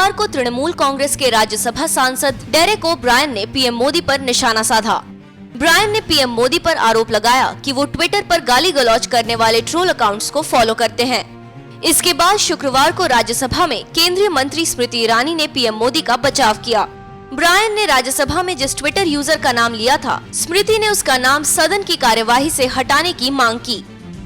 शुक्रवार को तृणमूल कांग्रेस के राज्यसभा सांसद डेरेक ओ ब्रायन ने पीएम मोदी पर निशाना साधा। ब्रायन ने पीएम मोदी पर आरोप लगाया कि वो ट्विटर पर गाली गलौज करने वाले ट्रोल अकाउंट्स को फॉलो करते हैं। इसके बाद शुक्रवार को राज्यसभा में केंद्रीय मंत्री स्मृति ईरानी ने पीएम मोदी का बचाव किया। ब्रायन ने राज्यसभा में जिस ट्विटर यूजर का नाम लिया था, स्मृति ने उसका नाम सदन की कार्यवाही से हटाने की मांग की।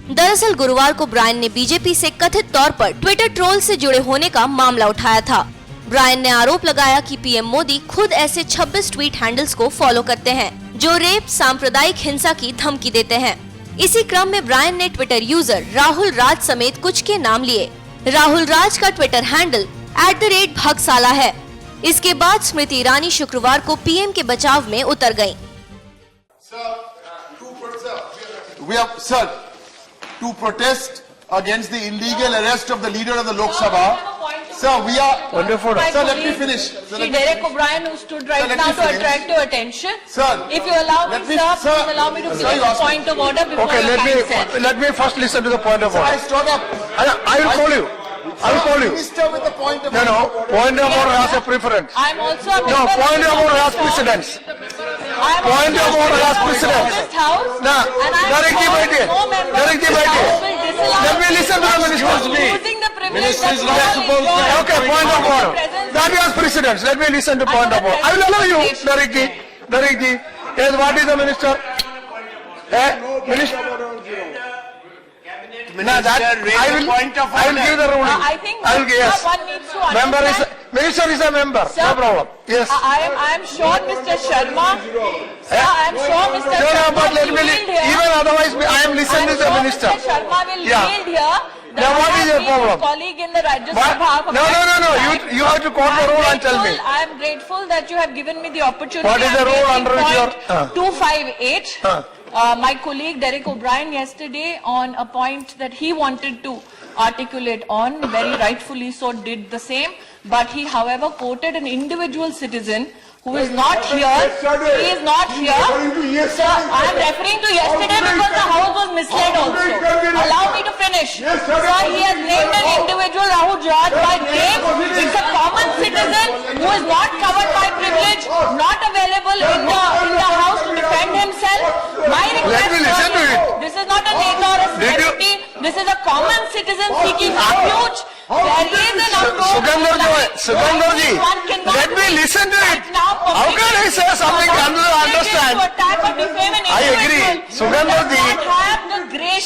दरअसल गुरुवार को ब्रायन ने बीजेपी से कथित तौर पर ट्विटर ट्रोल से जुड़े होने का मामला उठाया था। ब्रायन ने आरोप लगाया कि पीएम मोदी खुद ऐसे 26 ट्वीट हैंडल्स को फॉलो करते हैं जो रेप, सांप्रदायिक हिंसा की धमकी देते हैं। इसी क्रम में ब्रायन ने ट्विटर यूजर राहुल राज समेत कुछ के नाम लिए। राहुल राज का ट्विटर हैंडल @भगसाला है। इसके बाद स्मृति ईरानी शुक्रवार को पीएम के बचाव में उतर गयी। To protest against the illegal arrest of the leader of the Lok Sabha. Sir, we are... Wonderful. Sir, let me finish. Sir, Derek O'Brien who stood right now to attract your attention. Sir, if you allow me, sir, please allow me to finish the point of order before Okay, your time said. let me first listen to the point of Sir, order. I stood up. I will call you. I will call you. Minister with the point of order. No, point of order has a preference. I am also a member No, of point this of order has house. precedence. I am Point also of order has a member of precedence. this house. Nah, and I am Derek ji sure baithe. no member Derek of ji this baithe. house will disallow Let me listen to the minister speak. using the privilege Minister is that not all supposed to- enjoy. Okay, point of order. That has precedence. Let me listen to point of order. I will allow you, Derek ji. Derek ji. Yes, what is the minister? Minister. No, that I will give the ruling. I think I will give, yes. one needs to Member is understand. minister is a member. Sir, No problem. Yes. I am sure Mr. Sharma. Sir, I am sure Mr. No, Sharma but let will me yield here. even otherwise I am listening to the minister. Mr. Sharma will Yeah. yield here. Now what is your problem? Colleague in the Rajya What? Sabha. No. You have to quote the rule and tell me. I am grateful that you have given me the opportunity. What is the I'm rule raising under which you are- point 258. My colleague Derek O'Brien yesterday on a point that he wanted to articulate on, very rightfully so did the same, but he however quoted an individual citizen who is not here. He is not here. Sir, I am referring to yesterday because the house was misled also. Allow me to finish. Sir, he has named an individual, Rahul Raj, by name. It's a common citizen who is not covered by privilege, not available in the house to defend himself. My request Let me listen to it. this is not a neta or a celebrity. This is a common citizen seeking refuge. There is an approach. Sugandhar ji, let me listen to it. How can I say something I don't understand? I agree.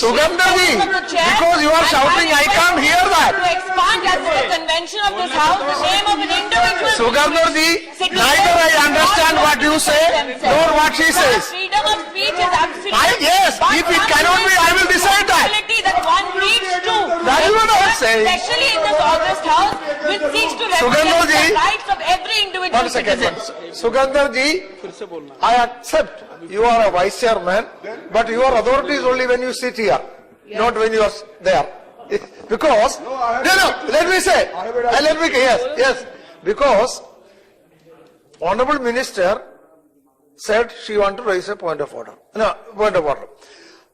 Sugandhar ji, because you are shouting, I can't hear that. To expand as the convention of this house, the name of an individual. Sugandhar ji, neither I understand what you say nor what she says. Freedom of speech is absolute. Yes, if it cannot be, I will decide that. That one needs to. That is what I am saying. Especially in this August house, which seeks to Sugandhar represent ji, the rights of every individual One second. citizen. Sugandhar ji, I accept you are a vice chairman, but your authority is only when you sit here, not when you are there. Because, no, let me say, yes, because Honorable Minister said she want to raise a point of order. No, point of order.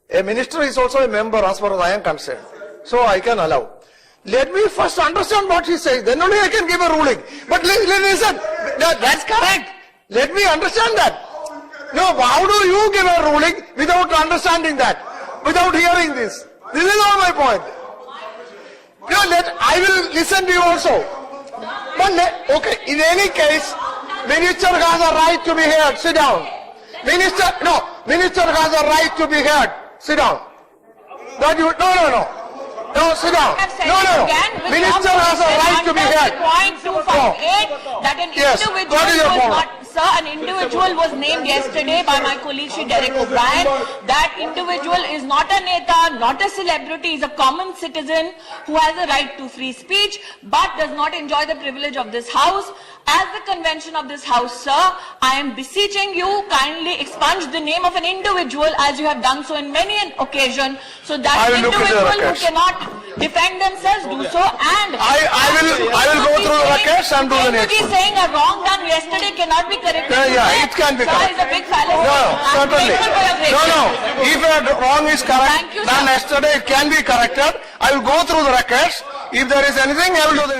A minister is also a member as far as I am concerned. So I can allow. Let me first understand what he says, then only I can give a ruling. But listen, that's correct. Let me understand that. No, how do you give a ruling without understanding that? Without hearing this? This is not my point. No, I will listen to you also. But okay, in any case, minister has a right to be heard. Sit down. Minister has a right to be heard. Sit down. No, sit down. No. Minister has a right to be heard. Point 258 that an Yes. individual What is your was problem? not. Sir, an individual was named yesterday by my colleague Shri Derek O'Brien. That individual is not a neta, not a celebrity, is a common citizen who has a right to free speech but does not enjoy the privilege of this house. As the convention of this house, sir, I am beseeching you kindly expunge the name of an individual as you have done so in many an occasion, so that I will look into the individual who records. cannot defend themselves do so, and I will go through the records and do the next one. saying a wrong done yesterday cannot be corrected. Yeah, it can be Sir, corrected. is a big fallacy. No, I'm certainly. grateful for your grace. No. If a wrong is correct, Thank you, done sir. yesterday, it can be corrected. I will go through the records. If there is anything, I will do the